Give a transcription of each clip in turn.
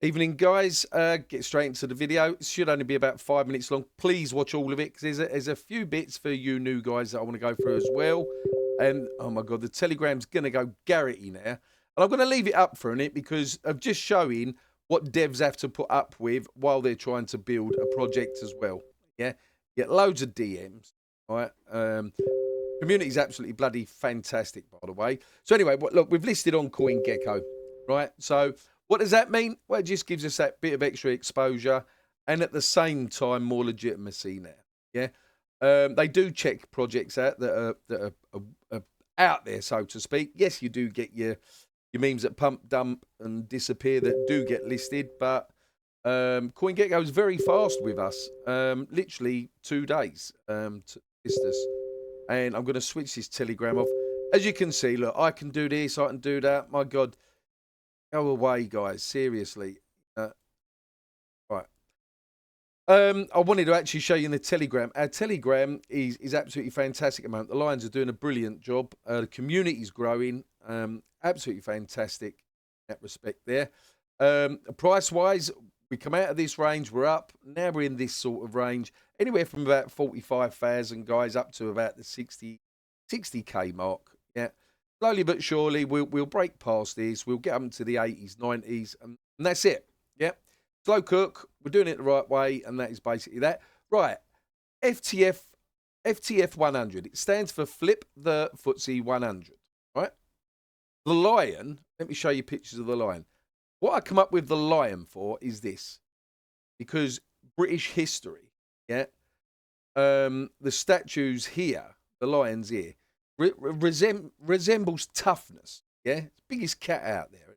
Evening, guys. Get straight into the video. It should only be about 5 minutes long. Please watch all of it because there's a few bits for you new guys that I want to go through as well. And oh my god, the Telegram's going to go garrety now. And I'm going to leave it up for a minute because of just showing what devs have to put up with while they're trying to build a project as well. Yeah, get loads of DMs. Right. Community's absolutely bloody fantastic, by the way. So anyway, look, we've listed on Coingecko, right? So what does that mean? Well, it just gives us that bit of extra exposure and at the same time more legitimacy now. Yeah, they do check projects out that are out there, so to speak. Yes, you do get your memes that pump, dump, and disappear that do get listed, but Coingecko is very fast with us. Literally 2 days to list us. And I'm going to switch this Telegram off. As you can see, look, I can do this, I can do that. My God. Go away, guys. Seriously. Right. I wanted to actually show you in the Telegram. Our Telegram is absolutely fantastic at the moment. The Lions are doing a brilliant job. The community's growing. Absolutely fantastic in that respect there. Price-wise, we come out of this range. We're up. Now we're in this sort of range. Anywhere from about 45,000, guys, up to about the 60K mark. Yeah. Slowly but surely, we'll break past these. We'll get up into the 80s, 90s, and that's it. Yeah. Slow cook. We're doing it the right way, and that is basically that. Right. FTF100. It stands for Flip the FTSE 100. Right. The lion. Let me show you pictures of the lion. What I come up with the lion for is this, because British history. Yeah. The statues here, the lions here, resembles toughness. Yeah, it's the biggest cat out there,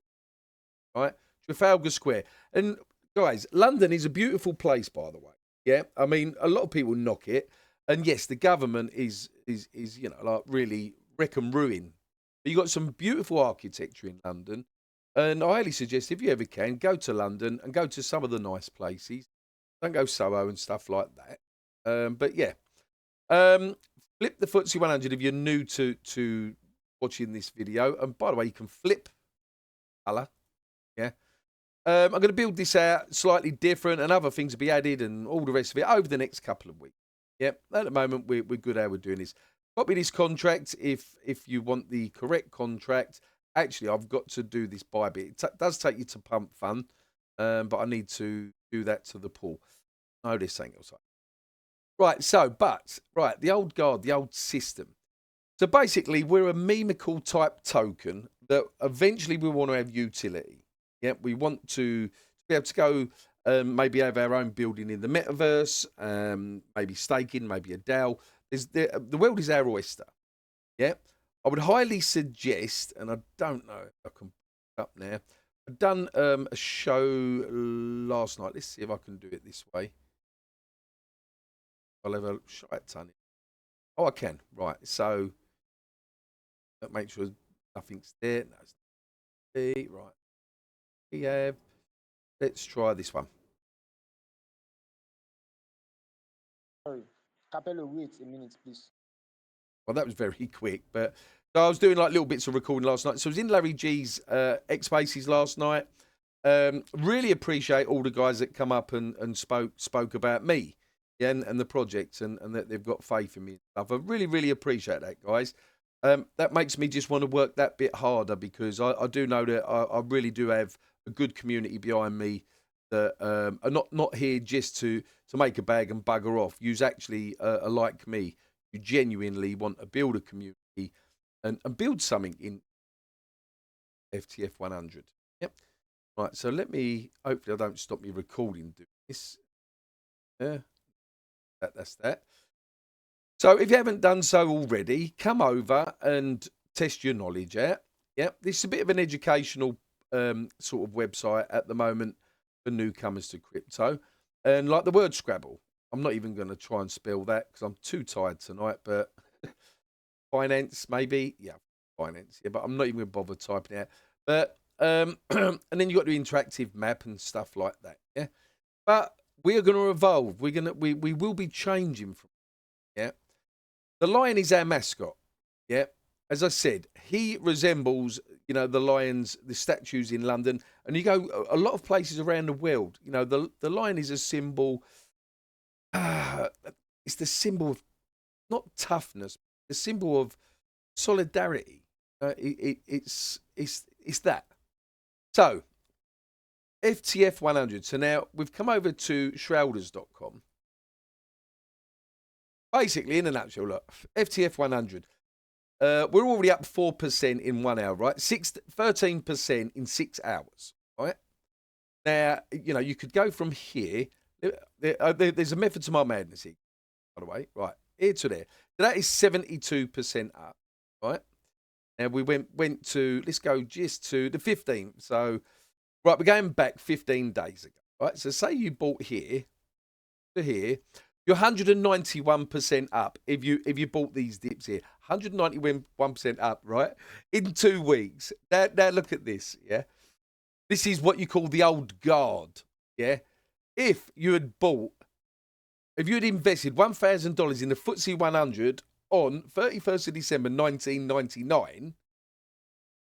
right? Trafalgar Square. And guys, London is a beautiful place, by the way. Yeah, I mean, a lot of people knock it, and yes, the government is you know, like really wreck and ruin. But you got some beautiful architecture in London, and I highly suggest if you ever can go to London and go to some of the nice places. Don't go Soho and stuff like that. But yeah. Flip the FTSE 100 if you're new to watching this video. And by the way, you can flip colour. Yeah. I'm going to build this out slightly different and other things will be added and all the rest of it over the next couple of weeks. Yeah. At the moment, we're good how we're doing this. Copy this contract if you want the correct contract. Actually, I've got to do this by bit. It does take you to Pump Fun, but I need to do that to the pool. No, this ain't else. Right, so, right, the old guard, the old system. So basically, we're a memical type token that eventually we want to have utility. Yeah, we want to be able to go maybe have our own building in the metaverse, maybe staking, maybe a DAO. The world is our oyster. Yeah, I would highly suggest, and I don't know if I can put it up now. I've done a show last night. Let's see if I can do it this way. I'll have a shite ton. Oh, I can. Right. So make sure nothing's there. No, it's not. Right. We have. Let's try this one. Sorry. Capello, wait a minute, please. Well, that was very quick, but so I was doing like little bits of recording last night. So I was in Larry G's X Spaces last night. Really appreciate all the guys that come up and spoke about me. Yeah, and the project and that they've got faith in me and stuff. I really, really appreciate that, guys. That makes me just want to work that bit harder because I do know that I really do have a good community behind me that are not here just to make a bag and bugger off. You's actually are like me. You genuinely want to build a community and build something in FTF100. Yep. Right, so let me, hopefully I don't stop me recording doing this. Yeah. That's that. So if you haven't done so already, come over and test your knowledge out. Yeah, this is a bit of an educational sort of website at the moment for newcomers to crypto. And like the word Scrabble, I'm not even going to try and spell that because I'm too tired tonight. But finance, maybe, yeah, finance. Yeah, but I'm not even going to bother typing it out. But and then you got the interactive map and stuff like that. Yeah, but we are going to evolve. We will be changing from. Yeah, the lion is our mascot. Yeah, as I said, he resembles you know, the lions, the statues in London, and you go a lot of places around the world. You know, the lion is a symbol. It's the symbol of not toughness, the symbol of solidarity. It's that. So FTF100. So now we've come over to shrouders.com. Basically, in a nutshell, look, FTF100. We're already up 4% in 1 hour, right? 13% in 6 hours, right? Now, you know, you could go from here. There's a method to my madness here, by the way. Right, here to there. So that is 72% up, right? And we went to, let's go just to the 15th. So, right, we're going back 15 days ago, right? So say you bought here to here. You're 191% up if you bought these dips here. 191% up, right? In 2 weeks. Now look at this, yeah? This is what you call the old guard, yeah? If you had invested $1,000 in the FTSE 100 on 31st of December 1999,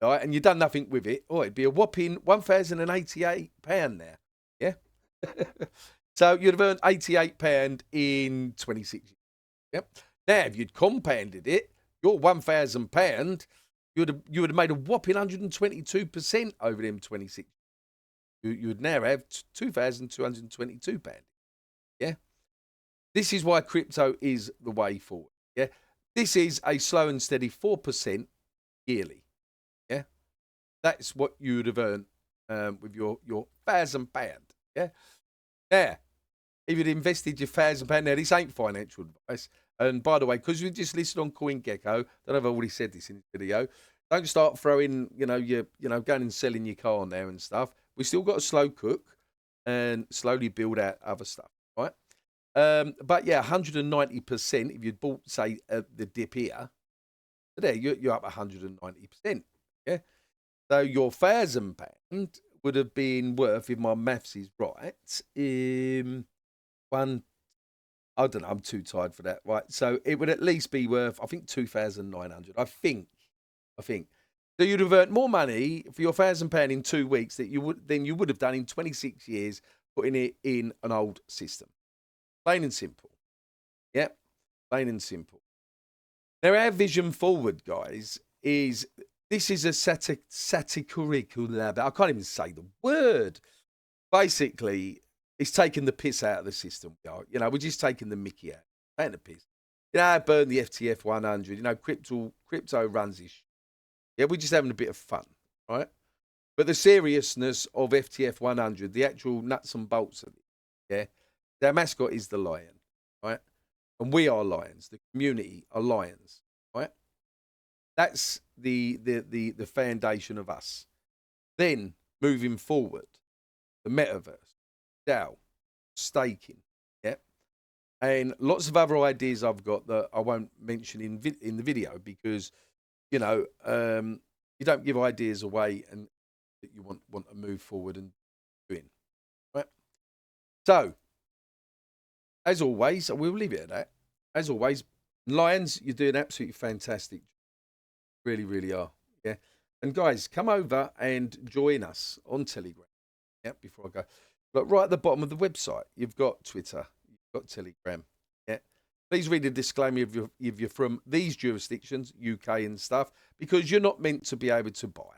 right, and you've done nothing with it, it'd be a whopping £1,088 now, yeah? So you'd have earned £88 in 26 years. Yep. Now, if you'd compounded it, your £1,000, you would have made a whopping 122% over them 26. You would now have £2,222. Yeah. This is why crypto is the way forward. Yeah. This is a slow and steady 4% yearly. Yeah. That's what you would have earned with your £1,000. Yeah. Now, if you'd invested your £1,000, now this ain't financial advice. And by the way, because we just listed on Coingecko, I don't know if I've already said this in this video. Don't start throwing, going and selling your car now and stuff. We still got to slow cook and slowly build out other stuff, right? But yeah, 190%. If you'd bought, say, the dip here, there you're up 190%. Yeah. So your £1,000 would have been worth, if my maths is right, I don't know, I'm too tired for that, right? So it would at least be worth, I think, 2,900. I think. So you'd have earned more money for your £1,000 in 2 weeks than you would have done in 26 years putting it in an old system. Plain and simple. Yep, plain and simple. Now our vision forward, guys, is this is a saticurricular. I can't even say the word. Basically, it's taking the piss out of the system. You know, we're just taking the mickey out. Taking the piss. You know, burn the FTF100. You know, crypto runs this. Yeah, we're just having a bit of fun, right? But the seriousness of FTF100, the actual nuts and bolts of it, yeah, their mascot is the lion, right? And we are lions. The community are lions, right? That's the foundation of us. Then moving forward, the metaverse, DAO, staking, yeah, and lots of other ideas I've got that I won't mention in the video because, you know, you don't give ideas away and that you want to move forward and doing, right? So, as always, we'll leave it at that. As always, Lions, you're doing absolutely fantastic. Really, really are. Yeah. And guys, come over and join us on Telegram. Yeah, before I go. But right at the bottom of the website, you've got Twitter, you've got Telegram. Yeah. Please read the disclaimer if you're from these jurisdictions, UK and stuff, because you're not meant to be able to buy,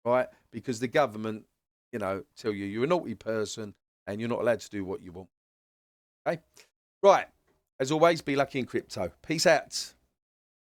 right? Because the government, you know, tell you you're a naughty person and you're not allowed to do what you want. Okay. Right. As always, be lucky in crypto. Peace out.